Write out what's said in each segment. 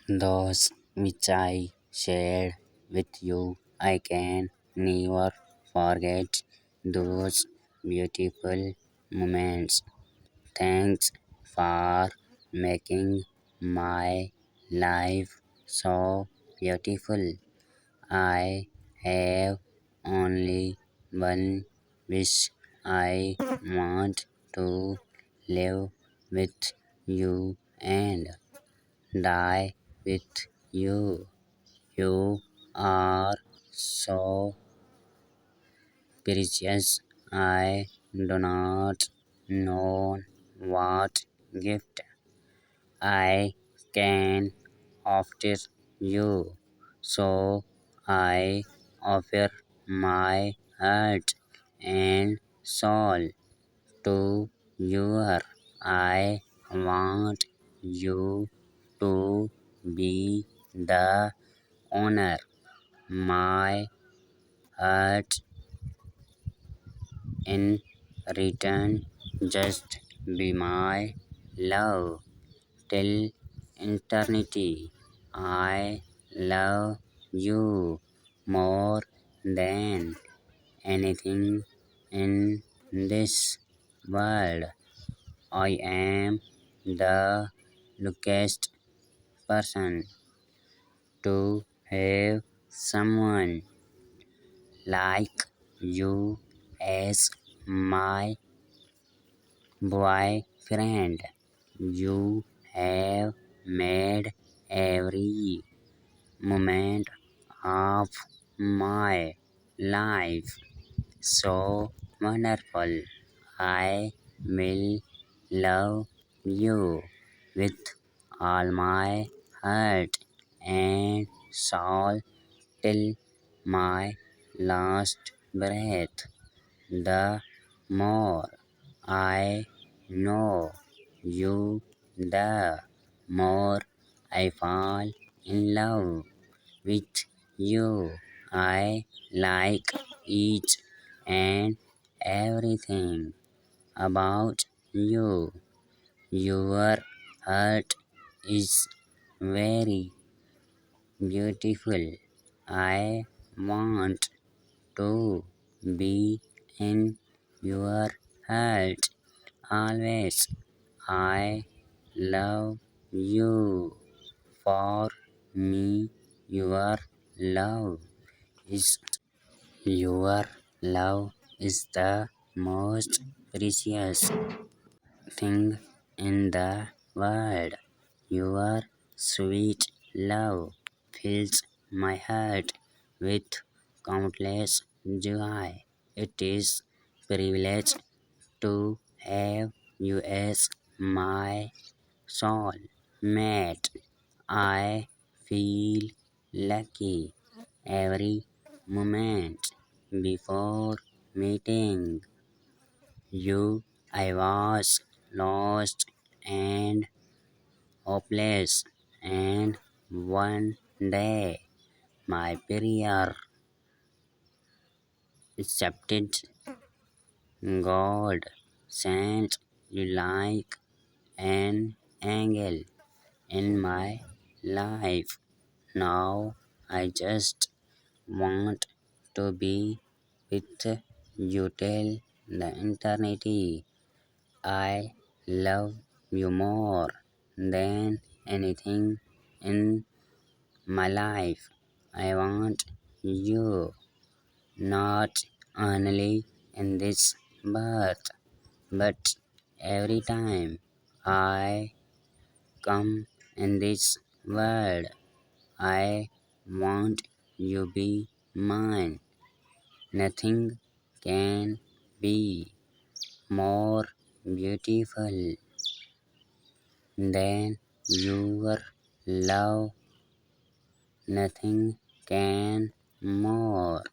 Those which I shared with you, I can never forget those beautiful moments. Thanks for making my life so beautiful. I have only one wish. I want to live with you and die with you. You are so precious. I do not know what gift I can offer you. So I offer my heart and soul to you. I want you to be the owner. My heart in return, just be my love till eternity. I love you more than anything in this world. I am the luckiest person to have someone like you as my boyfriend. You have made every moment of my life so wonderful. I will love you with all my heart and soul till my last breath. The more I know you, the more I fall in love with you. I like each and everything about you. Your heart is very beautiful. I want to be in your heart always. I love you. For me, is your love is the most precious thing in the world. Your sweet love fills my heart with countless joy. It is privilege to have you as my soul mate. I feel lucky every moment before meeting you. I was lost and hopeless, and one day my prayer accepted. God sent you like an angel in my life. Now I just want to be with you till the eternity. I love you more than anything in my life. I want you not only in this birth, but every time I come in this world. I want you be mine. Nothing can be more beautiful than your love. Nothing can more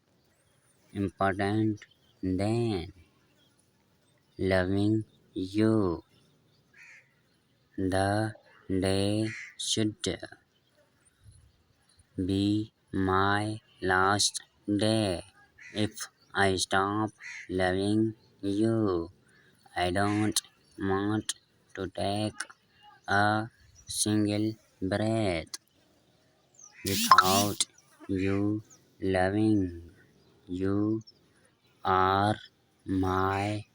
important than loving you. The day should be my last day. If I stop loving you, I don't want to take a single breath. without you loving. You are my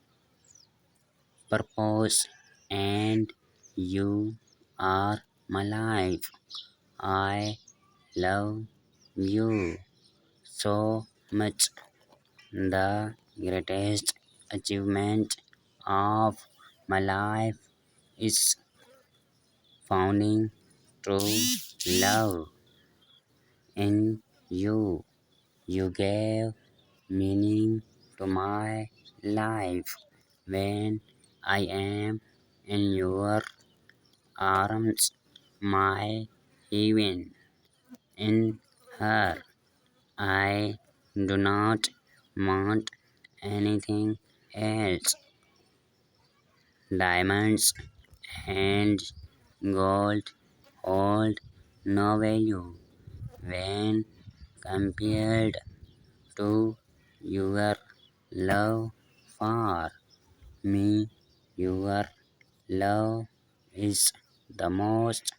purpose and you are my life. I love you so much. The greatest achievement of my life is finding true love in you. You gave meaning to my life. When I am in your arms, my heaven in her. I do not want anything else. Diamonds and gold hold no value when compared to your love for me. Your love is the most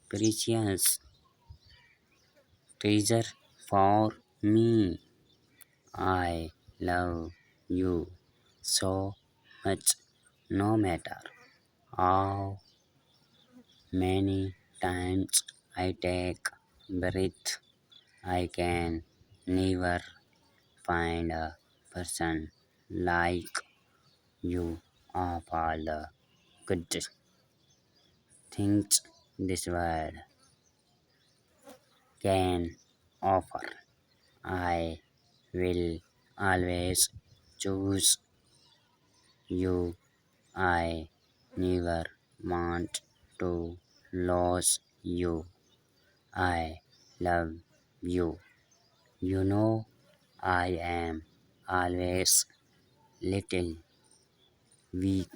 precious treasure for me. I love you so much no matter how many times I take breath. I can never find a person like you. Of all the good things this world can offer, I will always choose you. I never want to lose you. I love you. You know, I am always little weak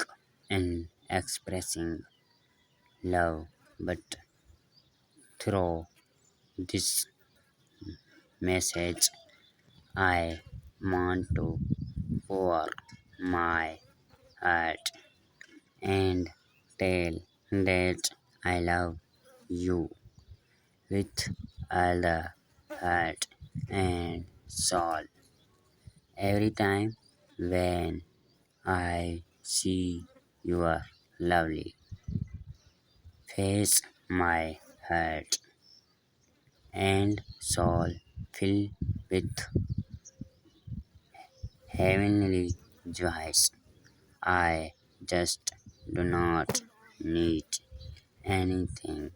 in expressing love, but through this message, I want to pour my heart and tell that I love you with all the heart and soul. Every time when I see your lovely face, my heart and soul fill with heavenly joys. I just do not need anything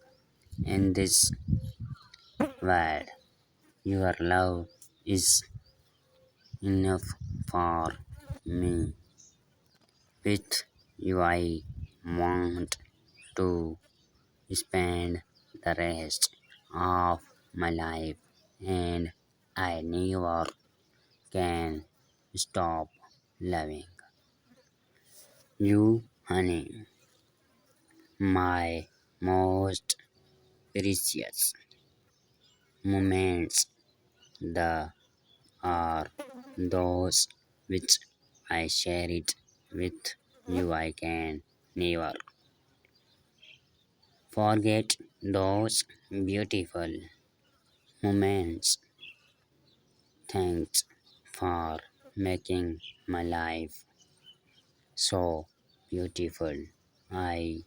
in this world. Your love is enough for me. With you, I want to spend the rest of my life, and I never can stop loving you, honey. My most precious moments the are those which I share it with you. I can never forget those beautiful moments. Thanks for making my life so beautiful. I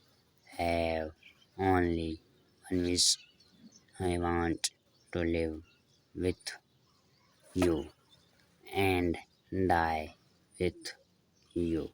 have only one wish. I want to live with you and die with you.